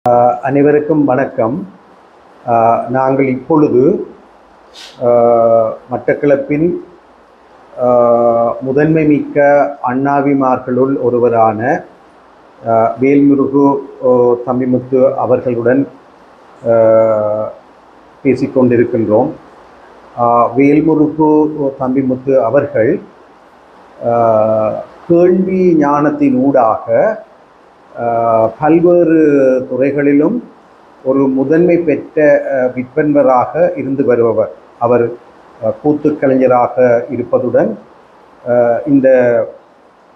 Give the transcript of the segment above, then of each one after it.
அனைவருக்கும் வணக்கம். நாங்கள் இப்பொழுது மட்டக்களப்பின் முதன்மை மிக்க அண்ணாவிமார்களுள் ஒருவரான வேல்முருகு தம்பிமுத்து அவர்களுடன் பேசிக்கொண்டிருக்கின்றோம். வேல்முருகு தம்பிமுத்து அவர்கள் கேள்வி ஞானத்தினூடாக பல்வேறு துறைகளிலும் ஒரு முதன்மை பெற்ற விற்பனராக இருந்து வருபவர். அவர் கூத்துக்கலைஞராக இருப்பதுடன் இந்த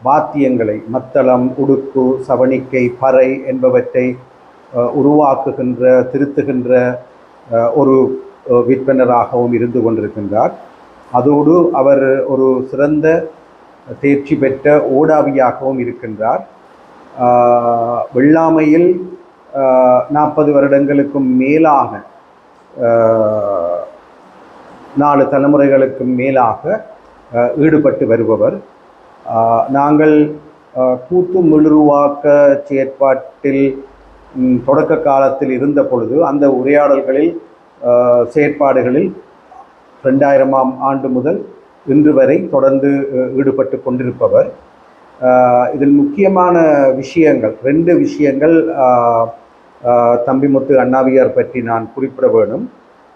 வாத்தியங்களை மத்தளம், உடுக்கு, சவணிக்கை, பறை என்பவற்றை உருவாக்குகின்ற, திருத்துகின்ற ஒரு விற்பனராகவும் இருந்து கொண்டிருக்கின்றார். அதோடு அவர் ஒரு சிறந்த தேர்ச்சி பெற்ற ஓடாவியாகவும் இருக்கின்றார். வெள்ளாமையில் 40 வருடங்களுக்கும் மேலாக 4 தலைமுறைகளுக்கும் மேலாக ஈடுபட்டு வருபவர். நாங்கள் கூத்து மீளுருவாக்க செயற்பாட்டில் தொடக்க காலத்தில் இருந்த பொழுது அந்த உரையாடல்களில் செயற்பாடுகளில் 2000ஆம் ஆண்டு முதல் இன்று வரை தொடர்ந்து ஈடுபட்டு கொண்டிருப்பவர். இதில் முக்கியமான விஷயங்கள் 2 விஷயங்கள் தம்பிமுத்து அண்ணாவியார் பற்றி நான் குறிப்பிட வேண்டும்.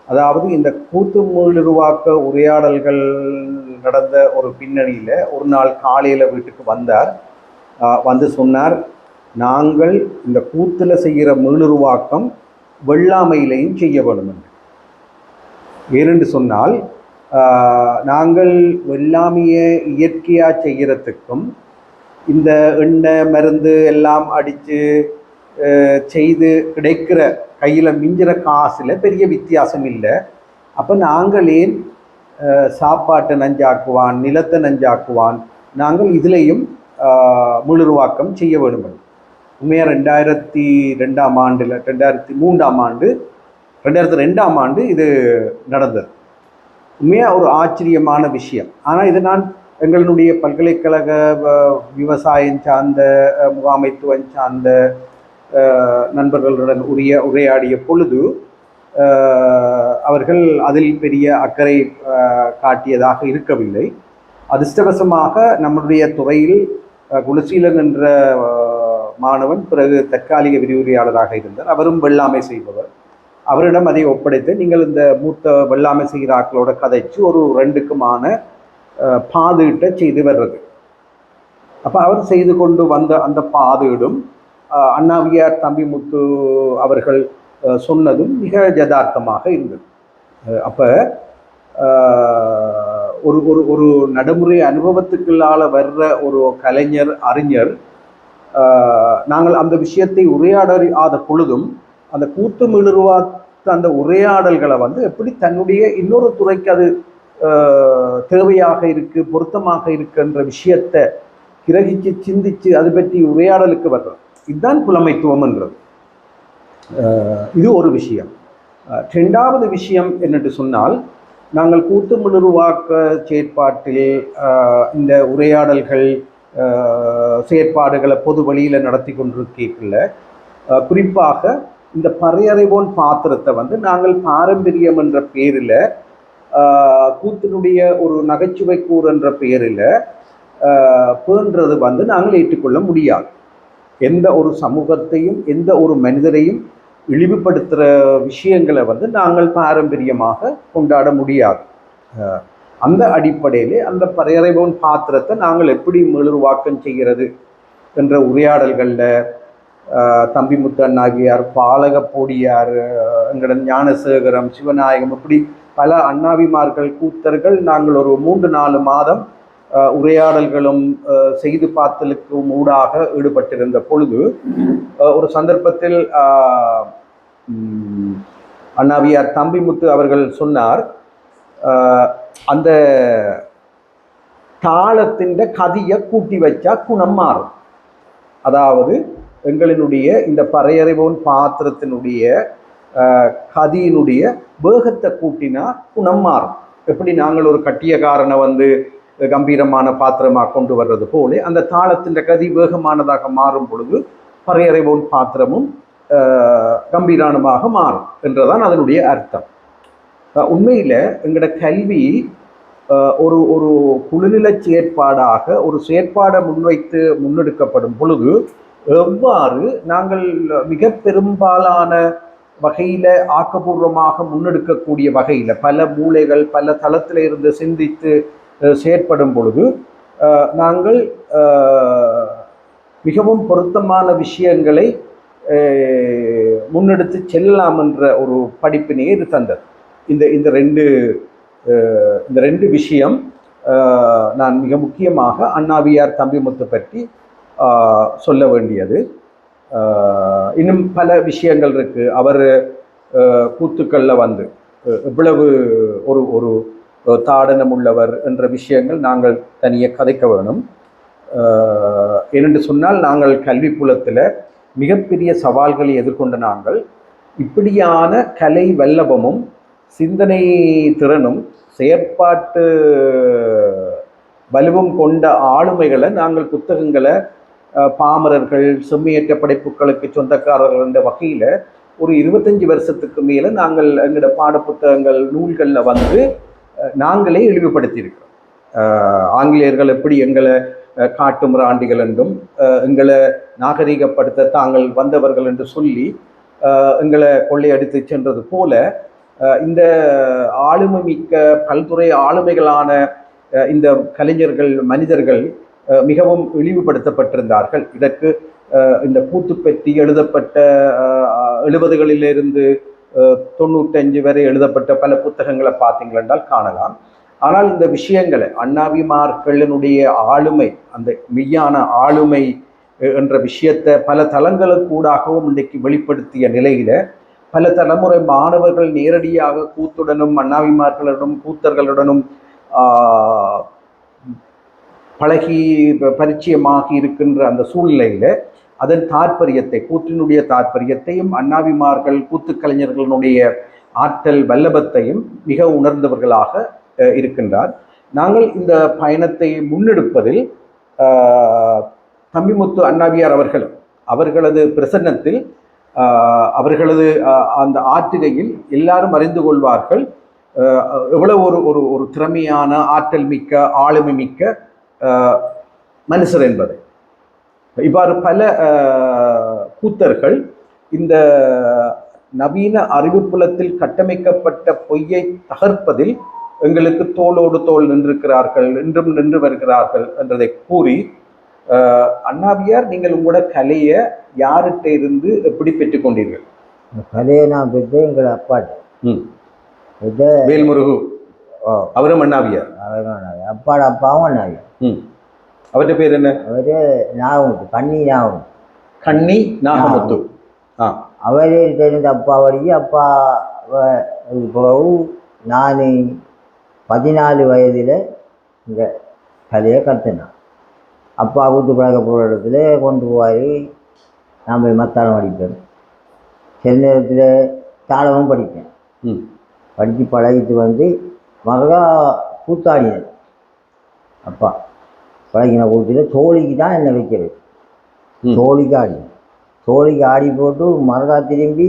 அதாவது இந்த கூத்து மீளுருவாக்க உரையாடல்கள் நடந்த ஒரு பின்னணியில் ஒரு நாள் காலையில் வீட்டுக்கு வந்தார். வந்து சொன்னார், நாங்கள் இந்த கூத்தில் செய்கிற மீளுருவாக்கம் வெள்ளாமையிலையும் செய்ய வேண்டும் என்று. ஏனென்று சொன்னால் நாங்கள் வெள்ளாமையை இயற்கையாக செய்கிறதுக்கும் இந்த எண்ணெய் மருந்து எல்லாம் அடித்து செய்து கிடைக்கிற கையில் மிஞ்சிற காசில் பெரிய வித்தியாசம் இல்லை. அப்போ நாங்களே சாப்பாட்டை நஞ்சாக்குவான், நிலத்தை நஞ்சாக்குவான், நாங்கள் இதிலையும் மீளுருவாக்கம் செய்ய வேண்டும். உண்மையாக 2002ஆம் ஆண்டில் 2002ஆம் ஆண்டு இது நடந்தது. உண்மையாக ஒரு ஆச்சரியமான விஷயம். ஆனால் இது நான் எங்களுடைய பல்கலைக்கழக விவசாயம் சார்ந்த முகாமைத்துவம் சார்ந்த நண்பர்களுடன் உரையாடிய பொழுது அவர்கள் அதில் பெரிய அக்கறை காட்டியதாக இருக்கவில்லை. அதிர்ஷ்டவசமாக நம்முடைய துறையில் குணசீலன் என்ற மாணவன் பிறகு தற்காலிக விரிவுரையாளராக இருந்தார். அவரும் வெள்ளாமை செய்பவர். அவரிடம் அதை ஒப்படைத்து, நீங்கள் இந்த மூத்த வெள்ளாமை செய்கிற ஆக்களோட கதைச்சு ஒரு 2க்குமான பாதீட்டை செய்து வர்றது. அப்போ அவர் செய்து கொண்டு வந்த அந்த பாதீடும் அண்ணாவியார் தம்பிமுத்து அவர்கள் சொன்னதும் மிக யதார்த்தமாக இருந்தது. அப்போ ஒரு ஒரு ஒரு நடைமுறை அனுபவத்துக்குள்ளால் வர்ற ஒரு கலைஞர், அறிஞர், நாங்கள் அந்த விஷயத்தை உரையாடாத பொழுதும் அந்த கூத்து மீளுருவாக்க அந்த உரையாடல்களை எப்படி தன்னுடைய இன்னொரு துறைக்கு அது தேவையாக இருக்கு, பொருத்தமாக இருக்குன்ற விஷயத்தை கிரகிச்சு சிந்திச்சு அது பற்றி உரையாடலுக்கு வர்றது. இதுதான் புலமைத்துவம் என்றது. இது ஒரு விஷயம். 2வது விஷயம் என்னென்று சொன்னால், நாங்கள் கூத்து மீளுருவாக்க செயற்பாட்டில் இந்த உரையாடல்கள் செயற்பாடுகளை பொது வழியில் நடத்தி கொண்டிருக்கல, குறிப்பாக இந்த பறையறைவோன் பாத்திரத்தை நாங்கள் பாரம்பரியம் என்ற பேரில், கூத்தினுடைய ஒரு நகைச்சுவை கூறு என்ற பெயரில் பேன்றது நாங்கள் ஏற்றுக்கொள்ள முடியாது. எந்த ஒரு சமூகத்தையும் எந்த ஒரு மனிதரையும் இழிவுபடுத்துகிற விஷயங்களை நாங்கள் பாரம்பரியமாக கொண்டாட முடியாது. அந்த அடிப்படையில் அந்த பறையறைவோன் பாத்திரத்தை நாங்கள் எப்படி மீளுருவாக்கம் செய்கிறது என்ற உரையாடல்களில் தம்பிமுத்து அண்ணாவியார், பாலகப்போடியார், எங்களோட ஞானசேகரம், சிவநாயகம், இப்படி பல அண்ணாவிமார்கள், கூத்தர்கள் நாங்கள் ஒரு 3-4 மாதம் உரையாடல்களும் செய்து பார்த்தலுக்கும் ஊடாக ஈடுபட்டிருந்த பொழுது ஒரு சந்தர்ப்பத்தில் அண்ணாவியார் தம்பிமுத்து அவர்கள் சொன்னார், அந்த தாளத்தின் கதியை கூட்டி வச்சா குணம் மாறும். அதாவது எங்களினுடைய இந்த பறையறைவோன் பாத்திரத்தினுடைய கதியினுடைய வேகத்தை கூட்டினா குணம் மாறும். எப்படி நாங்கள் ஒரு கட்டியக்காரனை கம்பீரமான பாத்திரமாக கொண்டு வர்றது போல அந்த தாளத்தின் கதி வேகமானதாக மாறும் பொழுது பறையறைவோன் பாத்திரமும் கம்பீரானமாக மாறும் என்றதான் அதனுடைய அர்த்தம். உண்மையில எங்களோட கல்வி ஒரு ஒரு குழுநில செயற்பாடாக ஒரு செயற்பாடை முன்வைத்து முன்னெடுக்கப்படும் பொழுது எவ்வாறு நாங்கள் மிக பெரும்பாலான வகையில ஆக்கப்பூர்வமாக முன்னெடுக்கக்கூடிய வகையில பல மூளைகள் பல தளத்தில் இருந்து சிந்தித்து செயற்படும் பொழுது நாங்கள் மிகவும் பொருத்தமான விஷயங்களை முன்னெடுத்து செல்லலாம் என்ற ஒரு படிப்பினையை இது தந்தது. இந்த ரெண்டு விஷயம் நான் மிக முக்கியமாக அண்ணாவியார் தம்பிமுத்து பற்றி சொல்ல வேண்டியது. இன்னும் பல விஷயங்கள் இருக்கு. அவர் கூத்துக்கள்ல வந்து இவ்வளவு ஒரு ஒரு தாடனம் உள்ளவர் என்ற விஷயங்கள் நாங்கள் தனியே கதைக்க வேணும். ஏனென்று சொன்னால் நாங்கள் கல்வி புலத்தில் மிகப்பெரிய சவால்களை எதிர்கொண்ட நாங்கள் இப்படியான கலை வல்லபமும் சிந்தனை திறனும் செயற்பாட்டு வலுவும் கொண்ட ஆளுமைகளை நாங்கள் புத்தகங்களை பாமரர்கள் செம்மையற்ற படைப்புகளுக்கு சொந்தக்காரர்கள் என்ற வகையில் ஒரு 25 வருஷத்துக்கு மேலே நாங்கள் எங்களோட பாட புத்தகங்கள் நூல்களில் வந்து நாங்களே இழிவுபடுத்தியிருக்கிறோம். ஆங்கிலேயர்கள் எப்படி எங்களை காட்டு மிராண்டிகள் என்றும் எங்களை நாகரீகப்படுத்த தாங்கள் வந்தவர்கள் என்று சொல்லி எங்களை கொள்ளையடித்து சென்றது போல இந்த ஆளுமை மிக்க பல்துறை ஆளுமைகளான இந்த கலைஞர்கள் மனிதர்கள் மிகவும் இழிவுபடுத்தப்பட்டிருந்தார்கள். இதற்கு இந்த கூத்து பற்றி எழுதப்பட்ட 70களிலிருந்து 95 வரை எழுதப்பட்ட பல புத்தகங்களை பார்த்தீங்கள் என்றால் காணலாம். ஆனால் இந்த விஷயங்களை அண்ணாவிமார்களினுடைய ஆளுமை அந்த மெய்யான ஆளுமை என்ற விஷயத்தை பல தளங்களுக்கூடாகவும் இன்றைக்கு வெளிப்படுத்திய நிலையில பல தலைமுறை மாணவர்கள் நேரடியாக கூத்துடனும் அண்ணாவிமார்களுடனும் கூத்தர்களுடனும் பழகி பரிச்சயமாகி இருக்கின்ற அந்த சூழ்நிலையில அதன் தாற்பயத்தை கூற்றினுடைய தாற்பயத்தையும் அண்ணாவிமார்கள் கூத்துக்கலைஞர்களுடைய ஆற்றல் வல்லபத்தையும் மிக உணர்ந்தவர்களாக இருக்கின்றார். நாங்கள் இந்த பயணத்தை முன்னெடுப்பதில் தம்பிமுத்து அண்ணாவியார் அவர்களது பிரசன்னத்தில் அவர்களது அந்த ஆற்றுகையில் எல்லாரும் அறிந்து கொள்வார்கள் எவ்வளவு ஒரு ஒரு திறமையான ஆற்றல் மிக்க ஆளுமை மிக்க மனுஷர் என்பதை. இவ்வாறு பல கூத்தர்கள் இந்த நவீன அறிவுப்புலத்தில் கட்டமைக்கப்பட்ட பொய்யை தகர்ப்பதில் எங்களுக்கு தோளோடு தோள் நின்றிருக்கிறார்கள், இன்றும் நின்று வருகிறார்கள் என்றதை கூறி அண்ணாவியார் நீங்கள் உங்களோட கலையை யார்கிட்ட இருந்து எப்படி பெற்றுக்கொண்டீர்கள்? கலையை நான் பெற்று எங்கள் அப்பாட்ட வேல்முருகு அவரும் அண்ணாவியார். அப்பாட அப்பாவும் அண்ணாவியார். அவருடைய பேர் என்ன? அவரு நாகமுத்து, கண்ணி நாகமுத்து. கண்ணி நாகமுத்து. அவரே தெரிந்த அப்பா வழியே அப்பா பிறகு நான் 14 வயதில் இந்த கலையை கற்றுனேன். அப்பா கூத்து பழக்க போகிற இடத்துல கொண்டு போய் நான் போய் மத்தாளம் படிப்பேன். சில நேரத்தில் தாளமும் படிப்பேன். படித்து பழகிட்டு வந்து மகா கூத்தாடினேன். அப்பா பழகின கூத்தில் தோழிக்கு தான் என்னை வைக்கிறது. தோழிக்கு ஆடி போட்டு மரதா திரும்பி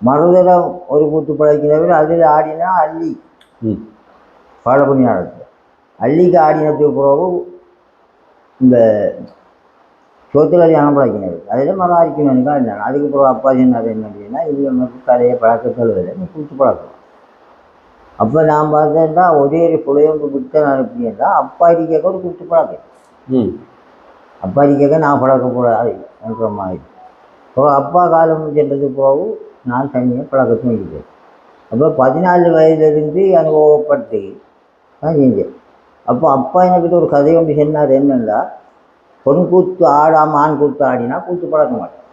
மறுதடம் ஒரு கூத்து பழகினவர் அதில் ஆடினா அள்ளி பாடப்பண்ணி நடத்தும். அள்ளிக்கு ஆடினத்துக்கு பிறகு இந்த சோத்துல ஞானம் பழக்கினது அதில் மரம் அரிக்கணுக்கா இருந்தாங்க. அதுக்கு பிறகு அப்பா சொன்னார் என்ன அப்படின்னா இது நமக்கு கலையை பழக்கத்தொழுதில் நீ கூத்து பழக்கம். அப்போ நான் பார்த்தேன்டா ஒரே புலையொன்று விட்டு நான் எப்படின்னா அப்பா இருக்க ஒரு கூத்து பழக்கம். அப்பா இருக்க நான் பழக்க போடாது என்ற மாதிரி. அப்புறம் அப்பா காலம் சென்றது போக நான் தனியாக பழக்கத்தையும் இருக்கிறேன். அப்போ 14 வயதிலிருந்து அனுபவப்பட்டு நான் செஞ்சேன். அப்போ அப்பா என்கிட்ட ஒரு கதை ஒன்று சொன்னார். என்னென்னா பொன் கூத்து ஆடாமல் ஆண் கூத்து ஆடினா கூத்து பழக்க மாட்டேன்.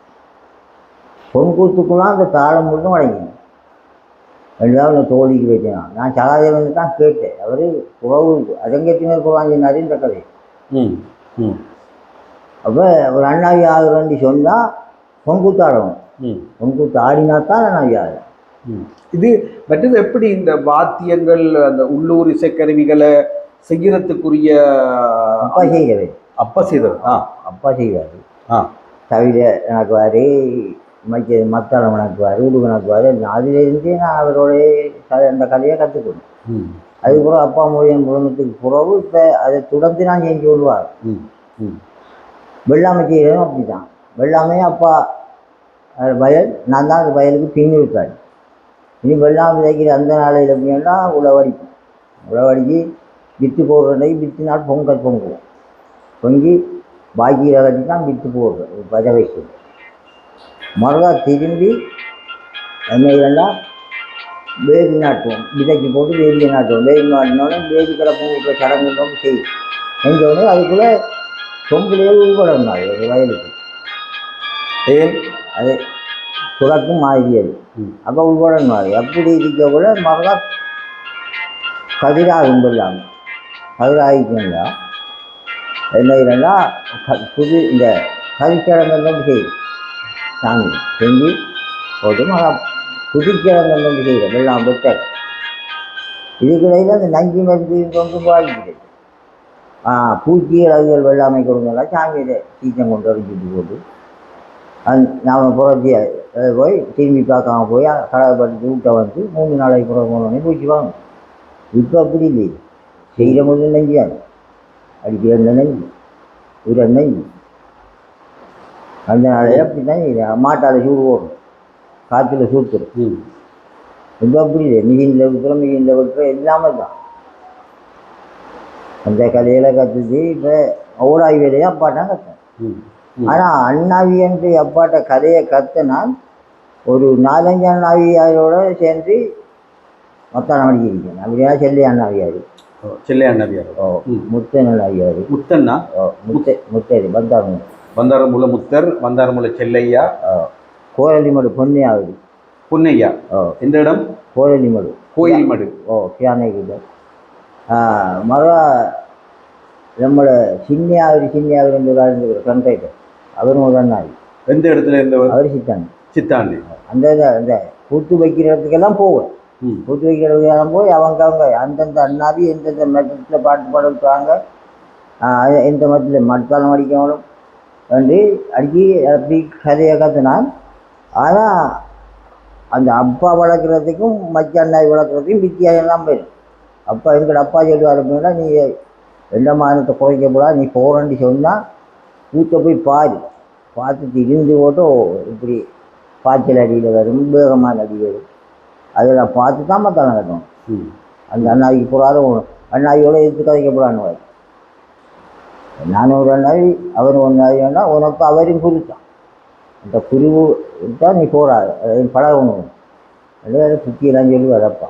பொன் கூத்துக்குலாம் அந்த தாளம் மட்டும் வழங்கினேன். ரெண்டாவது அந்த தோழிக்கு வைக்கலாம். நான் சகாதேவன் தான் கேட்டேன். அவர் உறவு அரங்கத்தினர் போவாங்கினாரு இந்த கதை. அப்போ ஒரு அண்ணாவி ஆகுறேன்னு சொன்னால் பொன்கூத்து ஆடணும். பொன்கூத்து ஆடினா தான் அண்ணாவி ஆகும். இது மற்றது எப்படி இந்த வாத்தியங்கள் அந்த உள்ளூர் இசைக்கருவிகளை செய்யறதுக்குரிய அப்பா செய்கிறது. அப்பா செய்தது. அப்பா செய்வார். தவிர எனக்கு வாரு மத்தாளம் கணக்குவார், வீடு கணக்குவார். அதிலிருந்து நான் அவரோடைய அந்த கலையை கற்றுக்கணும். அதுக்கப்புறம் அப்பா மொழியின் குடும்பத்துக்கு பிறகு இப்போ அதை தொடர்ந்து நான் செஞ்சு கொள்வார். வெள்ளாமை செய்கிறதும் அப்படி தான். வெள்ளாமையும் அப்பா வயல், நான் தான் அந்த வயலுக்கு பின்னிருக்காரு. இனி வெள்ளாமை விதைக்கிற அந்த நாளையில் எப்படின்னா உழவடிப்போம். உழவடிக்கு விற்று போடுறதை விற்றுனால் பொங்கல் பொங்குவோம். பொங்கி பாக்கியில் கட்டி தான் விற்று போடுறது பத வைக்கிறது. மறுகா திரும்பி என்ன இல்லைன்னா வேதி நாட்டுவோம். விதைக்கு போட்டு வேதியை நாட்டுவோம். வேதி நாட்டினோடனே வேதி கிடப்பு சடங்குன்னு செய்யும். செஞ்சோடனே அதுக்குள்ளே சொம்புலேயே உள்படணும். அது வயலுக்கு ஏன் அது சுரக்கும் மாதிரி. அப்போ உள்படணும். எப்படி இருக்கக்குள்ள மறுகா கதிராகும் இல்லாமல் கதிராகிக்கா என்ன இல்லைன்னா புது இந்த கதிர்கிழங்கு செய்யும். சாமி செஞ்சு போட்டு மகா புதுக்கிழங்கு செய்கிறேன் வெள்ளாம் வெட்டர். இதுக்கிடையில் அந்த நஞ்சு மருந்து கொண்டு பாதிக்கிறது. பூச்சிகள் அதுகள் வெள்ளாமை கொடுங்கலாம் சாமியில் சீக்கிரம் கொண்டு வரைச்சிட்டு போட்டு நாம் புறத்தி போய் திரும்பி பார்க்காம போய் கடவுப்பட்டு விட்ட வந்து 3 நாளைக்கு பிறகு போனோடனே பூச்சி வாங்க. இப்போ அப்படி இல்லை. செய்கிற முதல் நெஞ்சாது அடிக்கிற நெஞ்சு ஒரு நெஞ்சு அந்த நாளையில் அப்படி தான் மாட்டால் சூடு போடும், காற்றுல சூத்துடும். இப்போ அப்படி இல்லை. மிகினில் விட்டுற எல்லாமே தான் அந்த கலையில் கற்றுச்சு. இப்போ ஓடாய் வேலையை அப்பாட்டா கற்றேன். ஆனால் அண்ணாவியன்ட்டு அப்பாட்ட கதையை கற்றுனால் ஒரு 4-5 அண்ணாவியாரோட சேர்ந்து மொத்தம் அடிச்சிருக்கேன். அப்படின்னா செல்லை அண்ணாவியார், செல்லை அண்ணாவியார், முத்தன் அண்ணாவியார், முத்தன்னா முத்தேரி பந்தாரம் பந்தாரமுள்ள முத்தர், பந்தாரமுள்ள செல்லையா, கோயிலிமடு பொன்னையாவது பொன்னையா. எந்த இடம்? கோயிலிமடு. கோயில்மடு. கியானைக்கிட்ட மறுவா நம்மளோட சின்னியாவர் என்று கண்டைட்டர் அவரும் ஒரு அண்ணாவி. எந்த இடத்துல இருந்தவர்? அவர் சித்தாண்டி. சித்தாண்டி. அந்த கூத்து வைக்கிற இடத்துக்கெல்லாம் போவேன். கூத்து வைக்கிற இடத்துக்கெல்லாம் போய் அவங்க அந்தந்த அண்ணாவி எந்தெந்த மட்டத்தில் பாட்டு பாட விட்டுறாங்க, எந்த மட்டத்தில் மட்டாலும் அடிக்கணும் வந்து அடிக்கி அப்படி கதையை கற்றுனான். ஆனால் அந்த அப்பா வளர்க்குறதுக்கும் மச்ச அண்ணாவி வளர்க்குறதுக்கும் வித்தியாசம்லாம் போயிடும். அப்பா எங்கட அப்பா சொல்லுவார் அப்படின்னா, நீ எந்த மாதத்தை குறைக்கப்படா, நீ போகிறேன்னு சொன்னால் கூட்ட போய் பார்த்துட்டு இருந்து போட்டு இப்படி பாய்ச்சல் அடியில் வரும், வேகமான அடி வரும். அதெல்லாம் பார்த்து தான் மத்தாளம் கட்டணும். அந்த அண்ணாவிக்கு போகாத அண்ணாவியோட எதிர்த்து கதைக்கப்படான்னு நானும் ஒரு அண்ணாவி அவரும் ஒன்றாவி வேண்டாம். உனக்கு அவரையும் குறித்தான் அந்த குருவு தான் நீ போகிறாரு பழகணும். அதை சுற்றியெல்லாம் சொல்லி வரப்பா.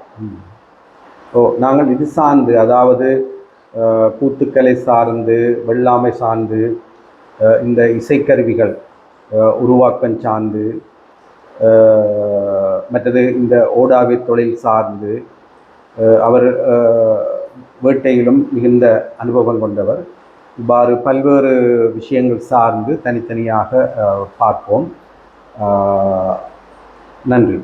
நாங்கள் இது சார்ந்து, அதாவது கூத்துக்கலை சார்ந்து, வெள்ளாமை சார்ந்து, இந்த இசைக்கருவிகள் உருவாக்கம் சார்ந்து, மற்றது இந்த ஓடாவி தொழில் சார்ந்து அவர் வேட்டையிலும் மிகுந்த அனுபவம் கொண்டவர். இவ்வாறு பல்வேறு விஷயங்கள் சார்ந்து தனித்தனியாக பார்ப்போம். நன்றி.